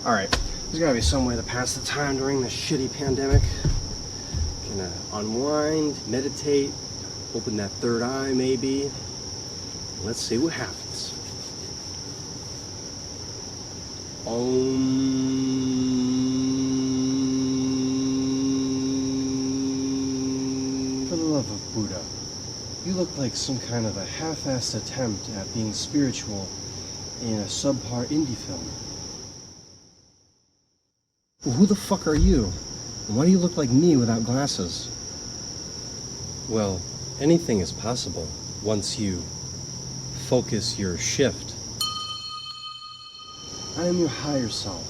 Alright, there's gotta be some way to pass the time during this shitty pandemic. Gonna unwind, meditate, open that third eye maybe. Let's see what happens. For the love of Buddha, you look like some kind of a half-assed attempt at being spiritual in a subpar indie film. Well, who the fuck are you? And why do you look like me without glasses? Well, anything is possible once you focus your shift. I am your higher self.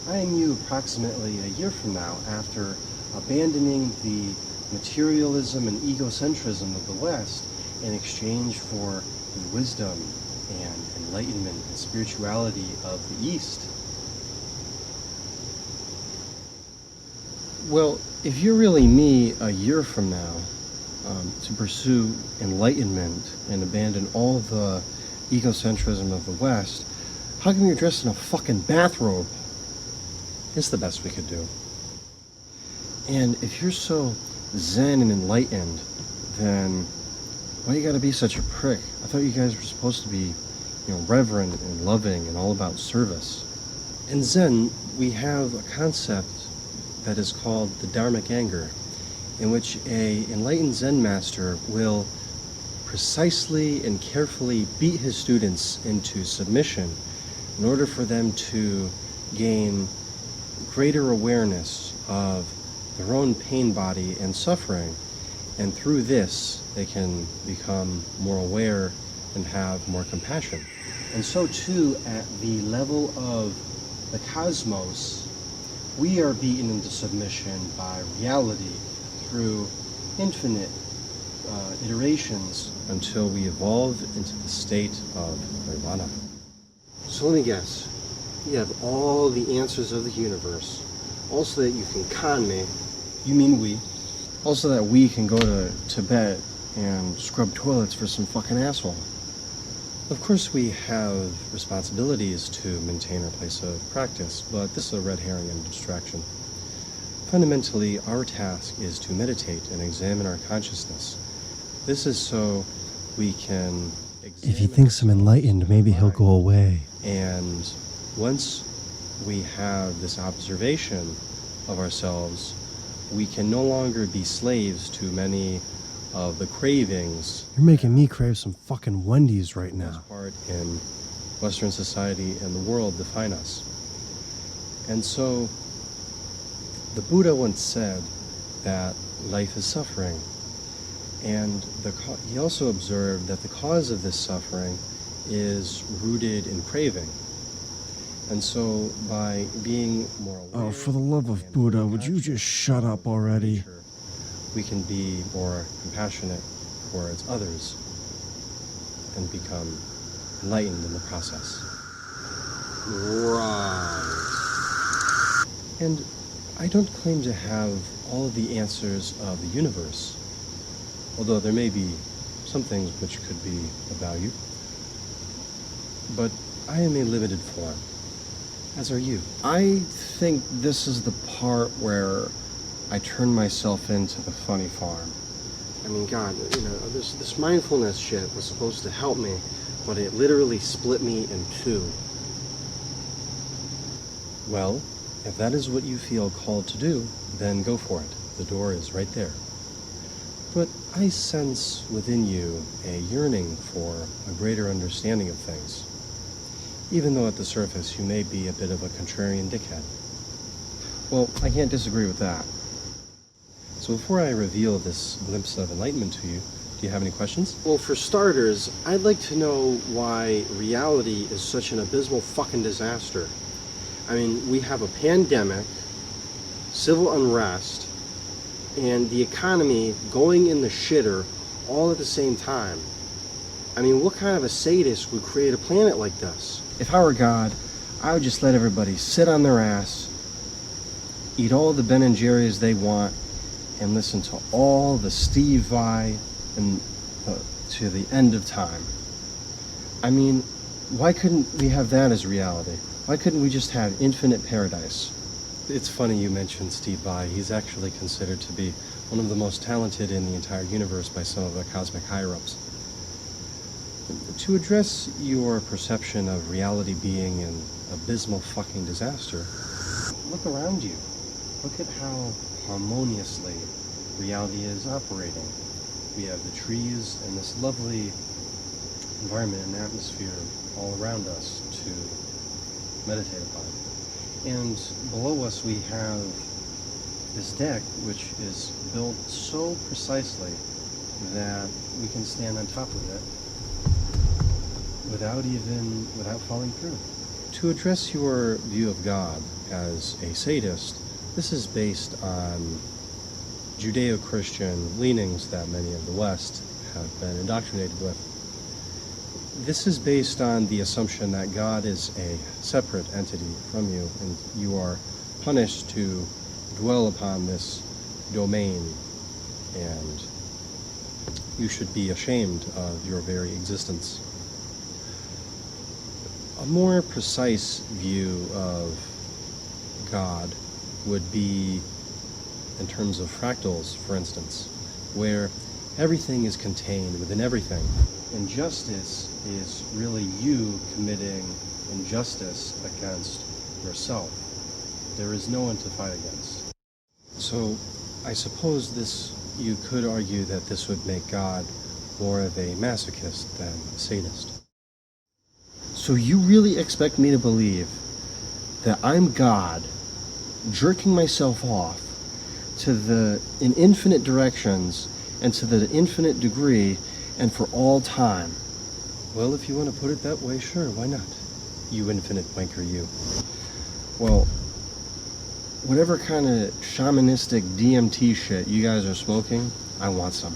I am you approximately a year from now after abandoning the materialism and egocentrism of the West in exchange for the wisdom and enlightenment and spirituality of the East. Well, if you're really me a year from now, to pursue enlightenment and abandon all the egocentrism of the West, how come you're dressed in a fucking bathrobe? It's the best we could do. And if you're so zen and enlightened, then why you gotta be such a prick? I thought you guys were supposed to be, reverent and loving and all about service. In Zen, we have a concept that is called the Dharmic anger, in which a enlightened Zen master will precisely and carefully beat his students into submission in order for them to gain greater awareness of their own pain body and suffering, and through this they can become more aware and have more compassion. And so too, at the level of the cosmos, we are beaten into submission by reality through infinite iterations until we evolve into the state of nirvana. So let me guess, you have all the answers of the universe, also that you can con me. You mean we? Also that we can go to Tibet and scrub toilets for some fucking asshole. Of course we have responsibilities to maintain our place of practice, but this is a red herring and a distraction. Fundamentally, our task is to meditate and examine our consciousness. This is so we can examine. If he thinks I'm enlightened, maybe he'll go away. And once we have this observation of ourselves, we can no longer be slaves to many of the cravings. You're making me crave some fucking Wendy's right now. Part in Western society and the world define us. And so the Buddha once said that life is suffering, and he also observed that the cause of this suffering is rooted in craving. And so by being more aware... Oh, for the love of Buddha, would you just shut up already? Nature, we can be more compassionate towards others and become enlightened in the process. Right. And I don't claim to have all of the answers of the universe, although there may be some things which could be of value. But I am a limited form, as are you. I think this is the part where I turn myself into the funny farm. I mean, God, this mindfulness shit was supposed to help me, but it literally split me in two. Well, if that is what you feel called to do, then go for it. The door is right there. But I sense within you a yearning for a greater understanding of things, even though at the surface you may be a bit of a contrarian dickhead. Well, I can't disagree with that. So before I reveal this glimpse of enlightenment to you, do you have any questions? Well, for starters, I'd like to know why reality is such an abysmal fucking disaster. I mean, we have a pandemic, civil unrest, and the economy going in the shitter all at the same time. I mean, what kind of a sadist would create a planet like this? If I were God, I would just let everybody sit on their ass, eat all the Ben and Jerry's they want, and listen to all the Steve Vai and to the end of time. I mean, why couldn't we have that as reality? Why couldn't we just have infinite paradise? It's funny you mentioned Steve Vai. He's actually considered to be one of the most talented in the entire universe by some of the cosmic higher-ups. To address your perception of reality being an abysmal fucking disaster, look around you. Look at how harmoniously reality is operating. We have the trees and this lovely environment and atmosphere all around us to meditate upon. And below us we have this deck which is built so precisely that we can stand on top of it without falling through. To address your view of God as a sadist, this is based on Judeo-Christian leanings that many of the West have been indoctrinated with. This is based on the assumption that God is a separate entity from you, and you are punished to dwell upon this domain, and you should be ashamed of your very existence. A more precise view of God would be in terms of fractals, for instance, where everything is contained within everything. Injustice is really you committing injustice against yourself. There is no one to fight against. So I suppose you could argue that this would make God more of a masochist than a sadist. So you really expect me to believe that I'm God, jerking myself off in infinite directions and to the infinite degree and for all time? Well, if you want to put it that way, sure, why not? You infinite wanker, you. Well, whatever kind of shamanistic DMT shit you guys are smoking, I want some.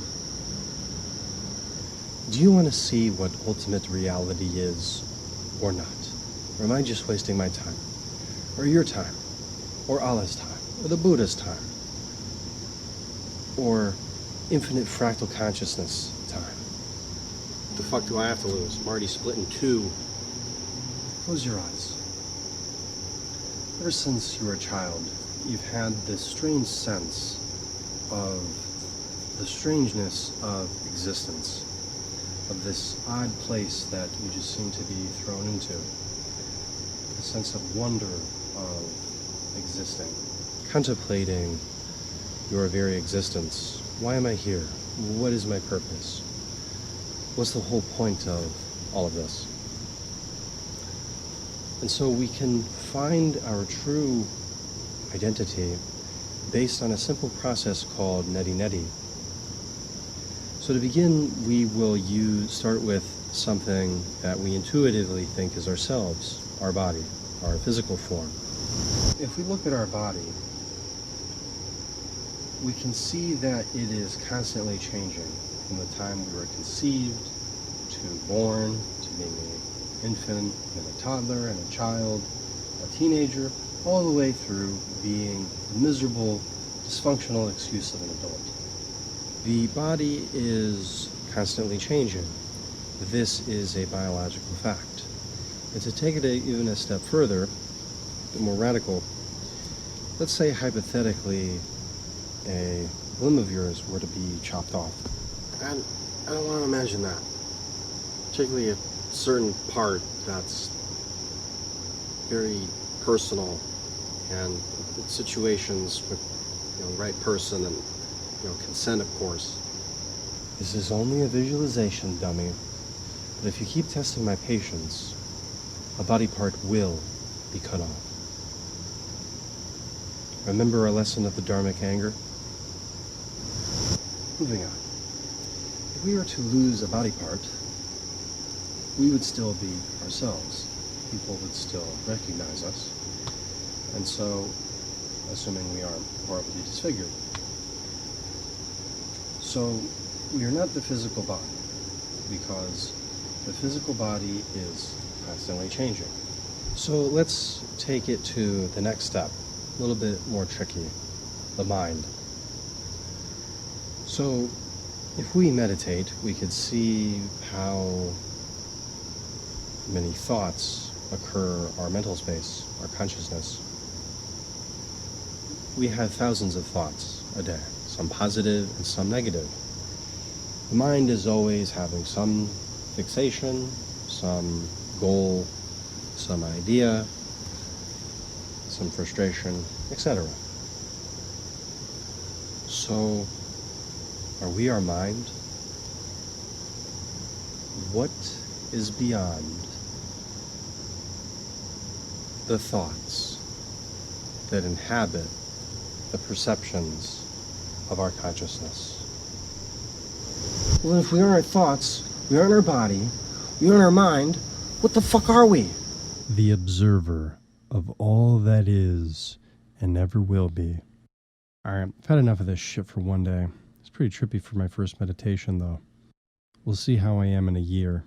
Do you want to see what ultimate reality is or not? Or am I just wasting my time? Or your time? Or Allah's time? Or the Buddha's time? Or infinite fractal consciousness time? What the fuck do I have to lose? I'm already split in two. Close your eyes. Ever since you were a child, you've had this strange sense of the strangeness of existence, of this odd place that you just seem to be thrown into, a sense of wonder of existing, contemplating your very existence. Why am I here? What is my purpose? What's the whole point of all of this? And so we can find our true identity based on a simple process called neti-neti. So to begin, we will start with something that we intuitively think is ourselves, our body, our physical form. If we look at our body, we can see that it is constantly changing from the time we were conceived to born, to being an infant and a toddler and a child, a teenager, all the way through being the miserable, dysfunctional excuse of an adult. The body is constantly changing. This is a biological fact. And to take it even a step further, a bit more radical, let's say hypothetically a limb of yours were to be chopped off. And I don't want to imagine that. Particularly a certain part that's very personal and situations with the right person and consent, of course. This is only a visualization, dummy. But if you keep testing my patience, a body part will be cut off. Remember our lesson of the dharmic anger? Moving on. If we were to lose a body part, we would still be ourselves. People would still recognize us. And so, assuming we aren't horribly disfigured. So, we are not the physical body, because the physical body is constantly changing. So let's take it to the next step, a little bit more tricky, the mind. So if we meditate, we could see how many thoughts occur our mental space, our consciousness, we have thousands of thoughts a day, some positive and some negative. The mind is always having some fixation, some goal, some idea, some frustration, etc. So, are we our mind? What is beyond the thoughts that inhabit the perceptions of our consciousness? Well, if we aren't our thoughts, we aren't our body, we aren't our mind, what the fuck are we? The observer of all that is and never will be. Alright, I've had enough of this shit for one day. It's pretty trippy for my first meditation, though. We'll see how I am in a year.